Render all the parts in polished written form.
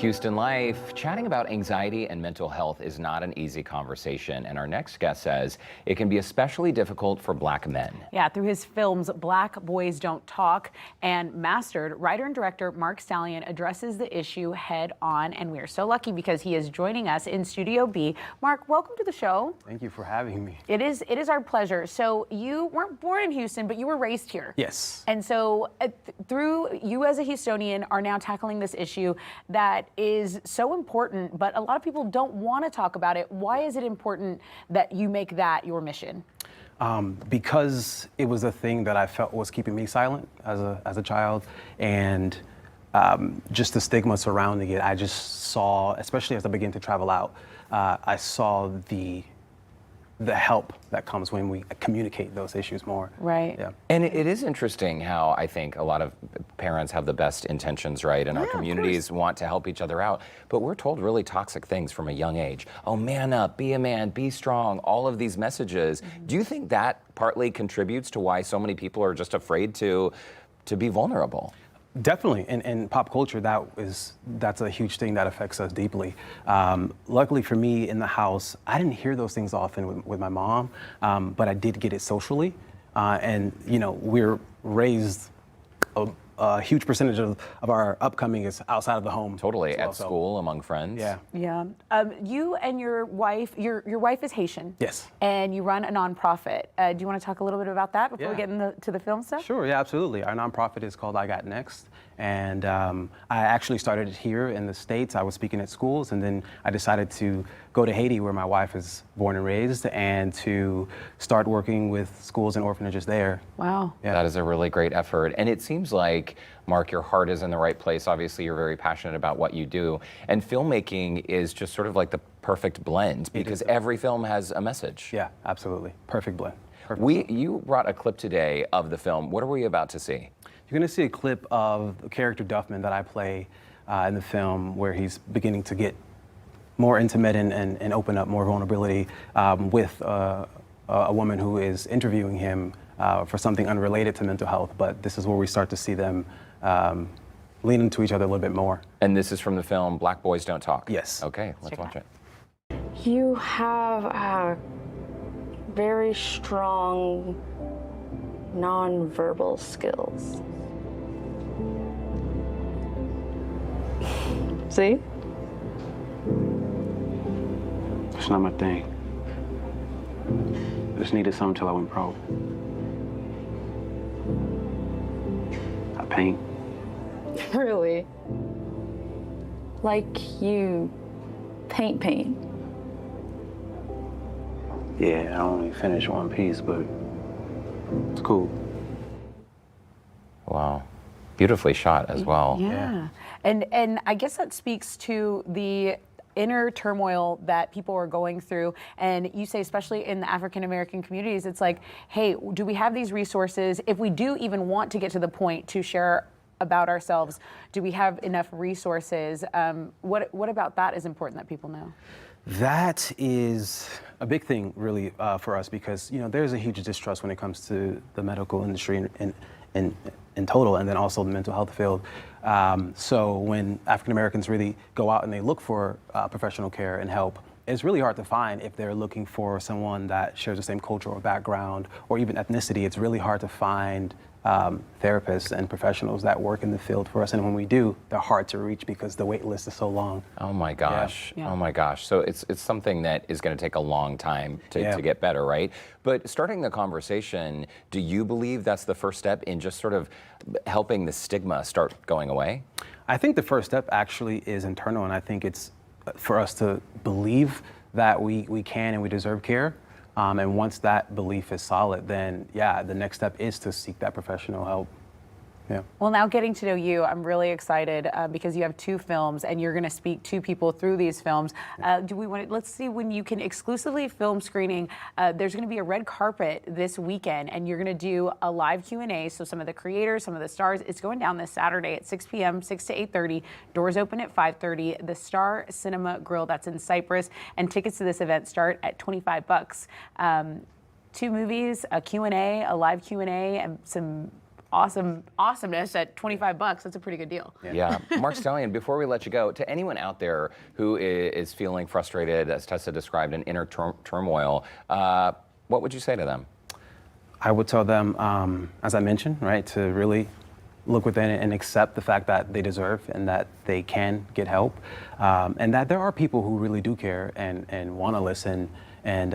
Houston Life, chatting about anxiety and mental health is not an easy conversation, and our next guest says it can be especially difficult for Black men. Yeah, through his films Black Boys Don't Talk and Mastered, writer and director Marc Stallion addresses the issue head on, and we are so lucky because he is joining us in Studio B. Marc, welcome to the show. Thank you for having me. It is our pleasure. So you weren't born in Houston, but you were raised here. Yes. And so through you as a Houstonian are now tackling this issue that is so important, but a lot of people don't want to talk about it. Why is it important that you make that your mission? Because it was a thing that I felt was keeping me silent as a child, and just the stigma surrounding it. I just saw, especially as I began to travel out, I saw the help that comes when we communicate those issues more. Right. Yeah. And it is interesting how I think a lot of parents have the best intentions, right? And our communities want to help each other out. But we're told really toxic things from a young age. Oh, man up, be a man, be strong, all of these messages. Do you think that partly contributes to why so many people are just afraid to be vulnerable? Definitely, in pop culture, that's a huge thing that affects us deeply. Luckily for me in the house, I didn't hear those things often with my mom, but I did get it socially. And you know, we're raised, a huge percentage of our upcoming is outside of the home. Totally, well, at school, among friends. Yeah. Yeah. You and your wife, your wife is Haitian. Yes. And you run a nonprofit. Do you want to talk a little bit about that before we get to the film stuff? Sure, yeah, absolutely. Our nonprofit is called I Got Next. And I actually started it here in the States. I was speaking at schools, and then I decided to go to Haiti, where my wife is born and raised, and to start working with schools and orphanages there. Wow. Yeah. That is a really great effort. And it seems like, Marc, your heart is in the right place. Obviously, you're very passionate about what you do. And filmmaking is just sort of like the perfect blend, because every film has a message. Yeah, absolutely. Perfect blend. Perfect. You brought a clip today of the film. What are we about to see? You're going to see a clip of the character Duffman that I play in the film, where he's beginning to get more intimate and open up more vulnerability with a woman who is interviewing him for something unrelated to mental health. But this is where we start to see them lean into each other a little bit more. And this is from the film Black Boys Don't Talk? Yes. Okay, let's watch it. You have very strong nonverbal skills. See? It's not my thing. I just needed something till I went pro. I paint. Really? Like you paint? Yeah, I only finished one piece, but it's cool. Wow. Beautifully shot as well. Yeah. And I guess that speaks to the inner turmoil that people are going through. And you say, especially in the African American communities, it's like, hey, do we have these resources? If we do even want to get to the point to share about ourselves, do we have enough resources? What about that is important that people know? That is a big thing, really, for us, because there's a huge distrust when it comes to the medical industry in total, and then also the mental health field. So when African Americans really go out and they look for professional care and help, it's really hard to find if they're looking for someone that shares the same cultural background or even ethnicity. It's really hard to find therapists and professionals that work in the field for us, and when we do, they're hard to reach because the wait list is so long. Oh my gosh. Yeah. Oh my gosh. So it's something that is going to take a long time to get better, right? But starting the conversation, do you believe that's the first step in just sort of helping the stigma start going away? I think the first step actually is internal, and I think it's for us to believe that we can and we deserve care. And once that belief is solid, then the next step is to seek that professional help. Yeah. Well, now getting to know you, I'm really excited because you have two films and you're going to speak to people through these films. Let's see when you can exclusively film screening. There's going to be a red carpet this weekend, and you're going to do a live Q&A. So some of the creators, some of the stars, it's going down this Saturday at 6 p.m., 6 to 8:30. Doors open at 5:30. The Star Cinema Grill, that's in Cypress, and tickets to this event start at $25. Two movies, a Q&A, a live Q&A, and some awesomeness at $25. That's a pretty good deal. Yeah. Marc Stallion, before we let you go, to anyone out there who is feeling frustrated, as Tessa described, in inner turmoil, what would you say to them? I would tell them, as I mentioned, right, to really look within and accept the fact that they deserve and that they can get help, and that there are people who really do care and want to listen and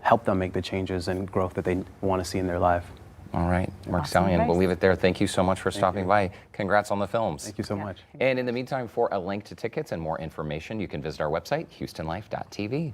help them make the changes and growth that they want to see in their life. All right, Marc Awesome Stallion, advice. we'll leave it there. Thank you so much for stopping by. Congrats on the films. Thank you so much. And in the meantime, for a link to tickets and more information, you can visit our website, houstonlife.tv.